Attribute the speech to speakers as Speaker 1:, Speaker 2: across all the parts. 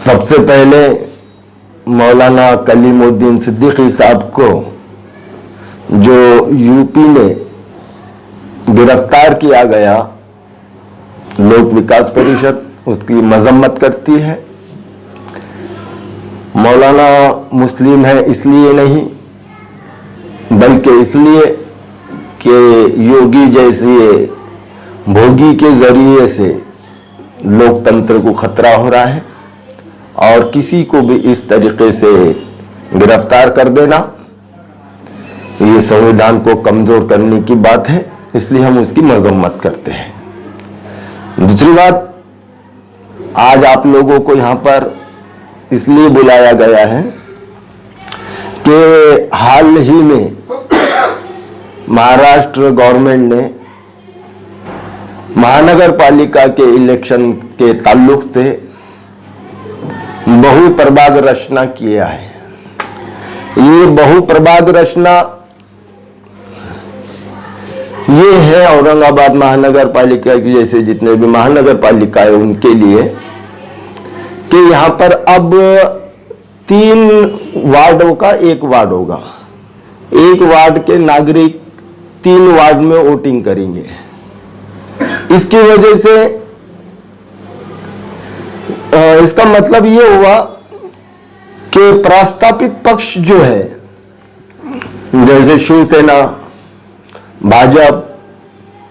Speaker 1: सबसे पहले मौलाना कलीमुद्दीन सिद्दीकी साहब को जो यूपी में गिरफ्तार किया गया, लोक विकास परिषद उसकी मजम्मत करती है। मौलाना मुस्लिम है इसलिए नहीं, बल्कि इसलिए कि योगी जैसे भोगी के जरिए से लोकतंत्र को खतरा हो रहा है और किसी को भी इस तरीके से गिरफ्तार कर देना ये संविधान को कमजोर करने की बात है, इसलिए हम उसकी मजम्मत करते हैं। दूसरी बात, आज आप लोगों को यहां पर इसलिए बुलाया गया है कि हाल ही में महाराष्ट्र गवर्नमेंट ने महानगर पालिका के इलेक्शन के ताल्लुक से बहु प्रभाग रचना किया है। ये बहु प्रभाग रचना ये है औरंगाबाद महानगर पालिका की जैसे जितने भी महानगर पालिका है उनके लिए कि यहां पर अब 3 वार्डों का 1 वार्ड होगा। 1 वार्ड के नागरिक 3 वार्ड में वोटिंग करेंगे। इसकी वजह से इसका मतलब ये हुआ कि प्रस्तापित पक्ष जो है जैसे शिवसेना, भाजपा,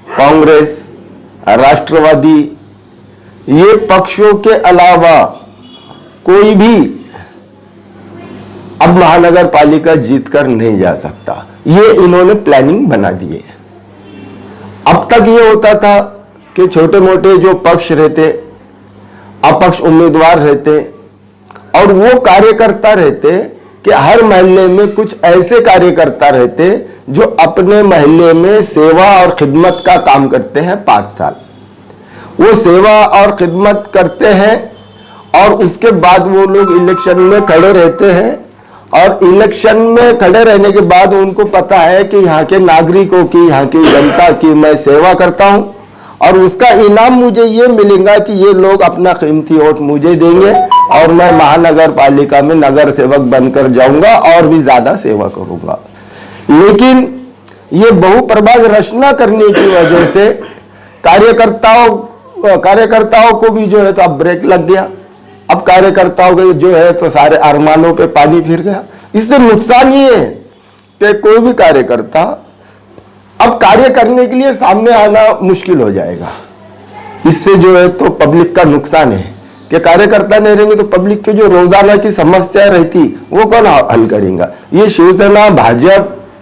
Speaker 1: कांग्रेस, राष्ट्रवादी, ये पक्षों के अलावा कोई भी अब महानगर पालिका जीतकर नहीं जा सकता। ये इन्होंने प्लानिंग बना दी है। अब तक ये होता था कि छोटे मोटे जो पक्ष रहते, अपक्ष उम्मीदवार रहते और वो कार्यकर्ता रहते कि हर मोहल्ले में कुछ ऐसे कार्यकर्ता रहते जो अपने मोहल्ले में सेवा और खिदमत का काम करते हैं 5 साल। वो सेवा और खिदमत करते हैं और उसके बाद वो लोग इलेक्शन में खड़े रहते हैं और इलेक्शन में खड़े रहने के बाद उनको पता है कि यहाँ के नागरिकों की, यहाँ की जनता की मैं सेवा करता हूँ और उसका इनाम मुझे ये मिलेगा कि ये लोग अपना कीमती वोट मुझे देंगे और मैं महानगर पालिका में नगर सेवक बनकर जाऊंगा और भी ज्यादा सेवा करूंगा। लेकिन ये बहुप्रभाग रचना करने की वजह से कार्यकर्ताओं को भी जो है तो अब ब्रेक लग गया। अब कार्यकर्ताओं के जो है तो सारे अरमानों पे पानी फिर गया। इससे नुकसान ये है कि कोई भी कार्यकर्ता अब कार्य करने के लिए सामने आना मुश्किल हो जाएगा। इससे जो है तो पब्लिक का नुकसान है कि कार्यकर्ता नहीं रहेंगे तो पब्लिक की जो रोजाना की समस्या रहती वो कौन हल करेगा। ये शिवसेना, भाजपा,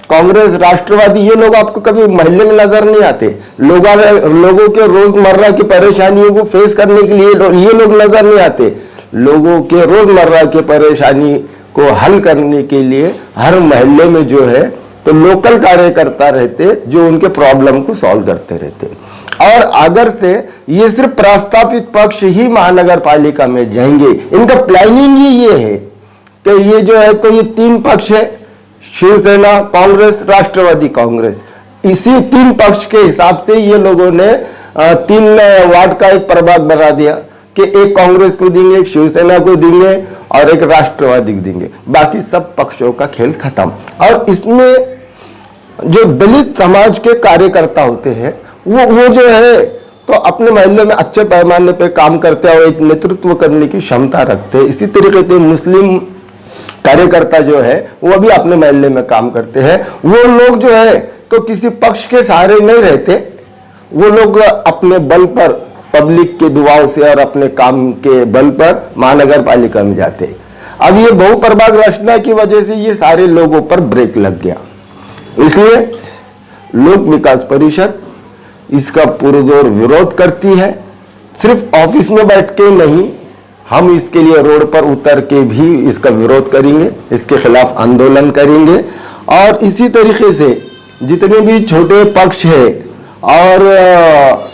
Speaker 1: कांग्रेस, राष्ट्रवादी, ये लोग आपको कभी मोहल्ले में नजर नहीं आते। लोगों के रोजमर्रा की परेशानियों को फेस करने के लिए ये लोग नजर नहीं आते। लोगों के रोजमर्रा की परेशानी को हल करने के लिए हर मोहल्ले में जो है तो लोकल कार्यकर्ता रहते जो उनके प्रॉब्लम को सॉल्व करते रहते। और अगर से ये सिर्फ प्रस्तापित पक्ष ही महानगर पालिका में जाएंगे, इनका प्लानिंग ही ये है कि ये जो है तो ये 3 पक्ष है, शिवसेना, कांग्रेस, राष्ट्रवादी कांग्रेस। इसी 3 पक्ष के हिसाब से ये लोगों ने 3 वार्ड का एक प्रभाग बना दिया कि एक कांग्रेस को देंगे, एक शिवसेना को देंगे और एक राष्ट्रवादी को देंगे। बाकी सब पक्षों का खेल खत्म। और इसमें जो दलित समाज के कार्यकर्ता होते हैं वो जो है तो अपने मोहल्ले में अच्छे पैमाने पे काम करते हैं और एक नेतृत्व करने की क्षमता रखते हैं। इसी तरीके से मुस्लिम कार्यकर्ता जो है वो भी अपने मोहल्ले में काम करते हैं। वो लोग जो है तो किसी पक्ष के सहारे नहीं रहते, वो लोग अपने बल पर, पब्लिक के दुआओं से और अपने काम के बल पर महानगर पालिका में जाते हैं। अब ये बहुप्रभाग रचना की वजह से ये सारे लोगों पर ब्रेक लग गया, इसलिए लोक विकास परिषद इसका पुरजोर विरोध करती है। सिर्फ ऑफिस में बैठ के नहीं, हम इसके लिए रोड पर उतर के भी इसका विरोध करेंगे, इसके खिलाफ आंदोलन करेंगे। और इसी तरीके से जितने भी छोटे पक्ष है और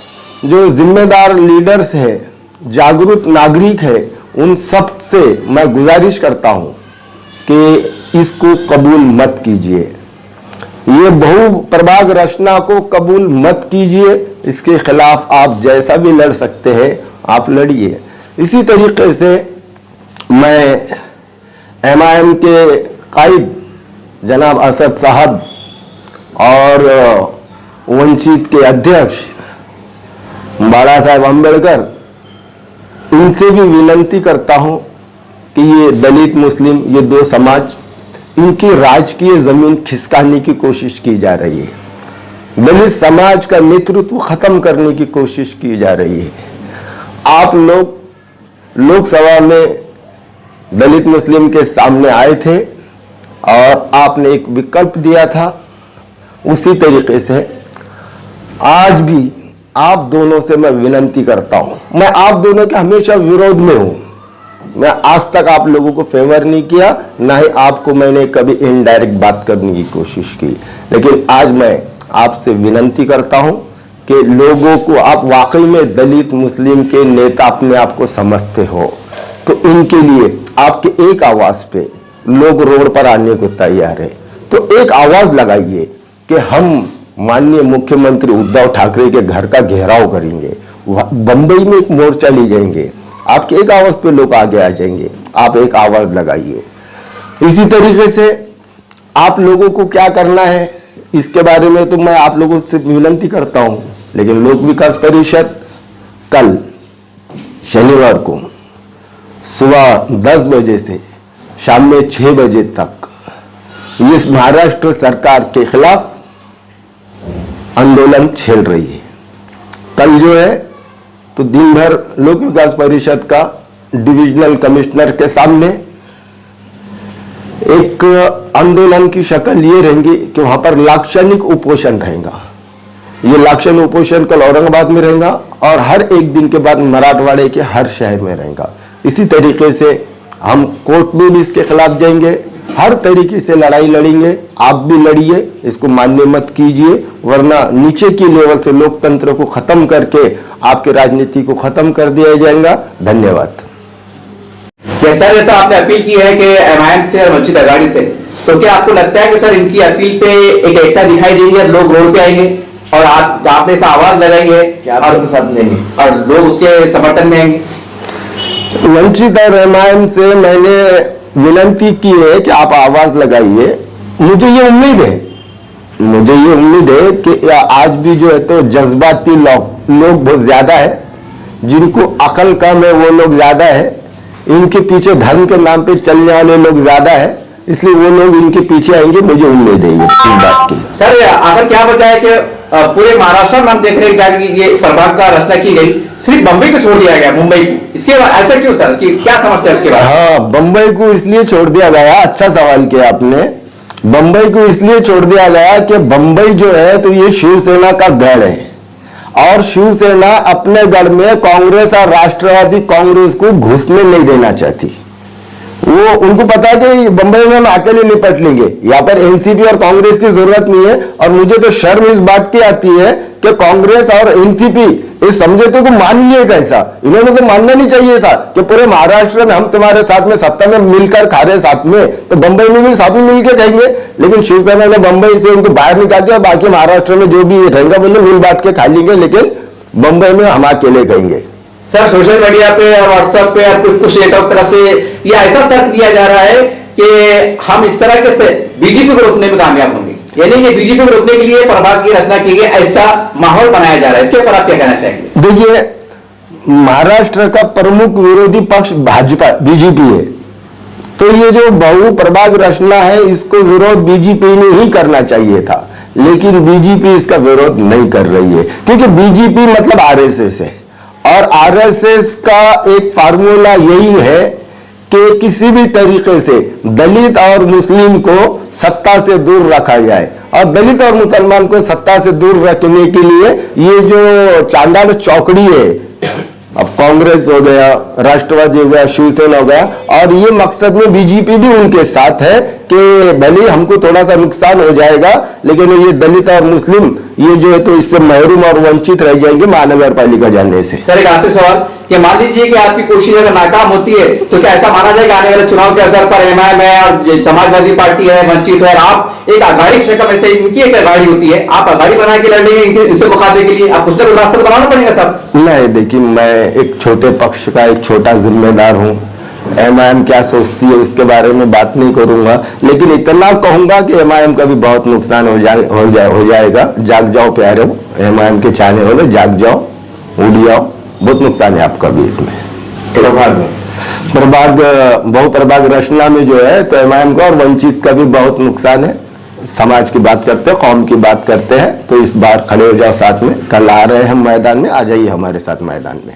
Speaker 1: जो जिम्मेदार लीडर्स है, जागरूक नागरिक है, उन सब से मैं गुजारिश करता हूं कि इसको कबूल मत कीजिए। ये बहु प्रभाग रचना को कबूल मत कीजिए। इसके खिलाफ आप जैसा भी लड़ सकते हैं आप लड़िए। इसी तरीके से मैं MIM के कायद जनाब असद साहब और वंचित के अध्यक्ष बाला साहेब अम्बेडकर, इनसे भी विनती करता हूं कि ये दलित मुस्लिम, ये दो समाज, इनकी राजकीय जमीन खिसकाने की कोशिश की जा रही है। दलित समाज का नेतृत्व खत्म करने की कोशिश की जा रही है। आप लोग लोकसभा में दलित मुस्लिम के सामने आए थे और आपने एक विकल्प दिया था। उसी तरीके से आज भी आप दोनों से मैं विनती करता हूं। मैं आप दोनों के हमेशा विरोध में हूं। मैं आज तक आप लोगों को फेवर नहीं किया, ना ही आपको मैंने कभी इनडायरेक्ट बात करने की कोशिश की, लेकिन आज मैं आपसे विनती करता हूं कि लोगों को, आप वाकई में दलित मुस्लिम के नेता अपने आप को समझते हो, तो इनके लिए आपके एक आवाज पे लोग रोड पर आने को तैयार है। तो एक आवाज लगाइए कि हम माननीय मुख्यमंत्री उद्धव ठाकरे के घर का घेराव करेंगे, बंबई में एक मोर्चा ले जाएंगे। आपके एक आवाज पे लोग आगे आ जाएंगे। आप एक आवाज लगाइए। इसी तरीके से आप लोगों को क्या करना है इसके बारे में तो मैं आप लोगों से विनती करता हूं, लेकिन लोक विकास परिषद कल शनिवार को सुबह 10 बजे से शाम में 6 बजे तक इस महाराष्ट्र सरकार के खिलाफ आंदोलन छेड़ रही है। कल जो है तो दिन भर लोक विकास परिषद का डिविजनल कमिश्नर के सामने एक आंदोलन की शक्ल ये रहेंगी कि वहां पर लाक्षणिक उपोषण रहेगा। ये लाक्षणिक उपोषण कल औरंगाबाद में रहेगा और हर एक दिन के बाद मराठवाड़े के हर शहर में रहेगा। इसी तरीके से हम कोर्ट में भी इसके खिलाफ जाएंगे, हर तरीके से लड़ाई लड़ेंगे। आप भी लड़िए, इसको मान्य मत कीजिए, वरना नीचे की लेवल से लोकतंत्र को खत्म करके आपके राजनीति को खत्म कर दिया जाएगा। धन्यवाद।
Speaker 2: जैसा आपने अपील की है कि MIM से और वंचित अघाड़ी से, तो क्या आपको लगता है कि सर इनकी अपील पे एक एकता दिखाई देगी और लोग रोड पे आएंगे और आपने ऐसा आवाज लगाएंगे और साथ देंगे और लोग उसके समर्थन में आएंगे?
Speaker 1: वंचित और MIM से मैंने विनती की है कि आप आवाज लगाइए। मुझे ये उम्मीद है कि आज भी जो है तो जज्बाती लोग बहुत ज्यादा है, जिनको अकल कम है वो लोग ज्यादा है, इनके पीछे धर्म के नाम पे चलने वाले लोग ज्यादा है, इसलिए वो लोग इनके पीछे आएंगे। मुझे उम्मीद है इस बात की।
Speaker 2: सर आखिर क्या वजह है कि पूरे महाराष्ट्र में हम देख रहे हैं कि ये प्रभाग का रचना की गई, सिर्फ बंबई को छोड़ दिया गया, मुंबई को, इसके ऐसा क्यों सर? कि क्या समझते हैं उसके बाद?
Speaker 1: हाँ, बंबई को इसलिए छोड़ दिया गया, अच्छा सवाल किया आपने। बंबई को इसलिए छोड़ दिया गया कि बंबई जो है तो ये शिवसेना का गढ़ है और शिवसेना अपने गढ़ में कांग्रेस और राष्ट्रवादी कांग्रेस को घुसने नहीं देना चाहती। वो उनको पता है कि बंबई में हम अकेले निपट लेंगे, यहाँ पर एनसीपी और कांग्रेस की जरूरत नहीं है। और मुझे तो शर्म इस बात की आती है कि कांग्रेस और एनसीपी इस समझौते को मान लिए कैसा। इन्होंने तो मानना नहीं चाहिए था कि पूरे महाराष्ट्र में हम तुम्हारे साथ में सत्ता में मिलकर खा रहे साथ में, तो बंबई में भी साथ में मिलकर खाएंगे। लेकिन शिवसेना ने बंबई से उनको बाहर निकाल दिया, बाकी महाराष्ट्र में जो भी रहेगा बोले मिल बांट के खा लेंगे, लेकिन बंबई में हम अकेले कहेंगे।
Speaker 2: सर सोशल मीडिया पे और व्हाट्सएप पे और कुछ नेताओं की तरफ से ये ऐसा तर्क दिया जा रहा है कि हम इस तरह के से बीजेपी को रोकने में कामयाब होंगे, यानी कि बीजेपी को रोकने के लिए प्रभाग की रचना की गई, ऐसा माहौल बनाया जा रहा है। इसके ऊपर आप क्या कहना चाहेंगे?
Speaker 1: देखिए, महाराष्ट्र का प्रमुख विरोधी पक्ष भाजपा बीजेपी है, तो ये जो बहु प्रभाग रचना है इसको विरोध बीजेपी ने ही करना चाहिए था, लेकिन बीजेपी इसका विरोध नहीं कर रही है, क्योंकि बीजेपी मतलब आरएसएस है और आरएसएस का एक फार्मूला यही है कि किसी भी तरीके से दलित और मुस्लिम को सत्ता से दूर रखा जाए। और दलित और मुसलमान को सत्ता से दूर रखने के लिए ये जो चांडाल चौकड़ी है, अब कांग्रेस हो गया, राष्ट्रवादी हो गया, शिवसेना हो गया, और ये मकसद में बीजेपी भी उनके साथ है कि भले हमको थोड़ा सा नुकसान हो जाएगा, लेकिन ये दलित और मुस्लिम ये जो है तो इससे महरूम और वंचित रह जाएंगे महानगर पालिका जाने से।
Speaker 2: सर एक आखिरी सवाल, कि मान लीजिए कि आपकी कोशिश अगर नाकाम होती है तो क्या ऐसा माना जाएगा आने वाले चुनाव के असर पर MIM है और समाजवादी पार्टी है, वंचित है, और आप एक आघाड़ी शक्ल में से इनकी एक आघाड़ी होती है, आप आघाड़ी बना के लड़ेंगे इनसे मुकाबले के लिए, आप कुछ ना कुछ रास्ता बनाना पड़ेगा सर?
Speaker 1: नहीं, देखिए, मैं एक छोटे पक्ष का एक छोटा जिम्मेदार हूं, एमआईएम क्या सोचती है उसके बारे में बात नहीं करूंगा, लेकिन इतना कहूंगा कि एमआईएम का भी बहुत नुकसान हो जाएगा। जाग जाओ प्यारे, एमआईएम के चाहने वाले जाग जाओ, उड़ जाओ, बहुत नुकसान है आपका भी इसमें। प्रभाग रचना में जो है तो एमआईएम का और वंचित का भी बहुत नुकसान है। समाज की बात करते हैं, कौम की बात करते हैं, तो इस बार खड़े हो जाओ साथ में। कल आ रहे हैं हम मैदान में, आ जाइए हमारे साथ मैदान में।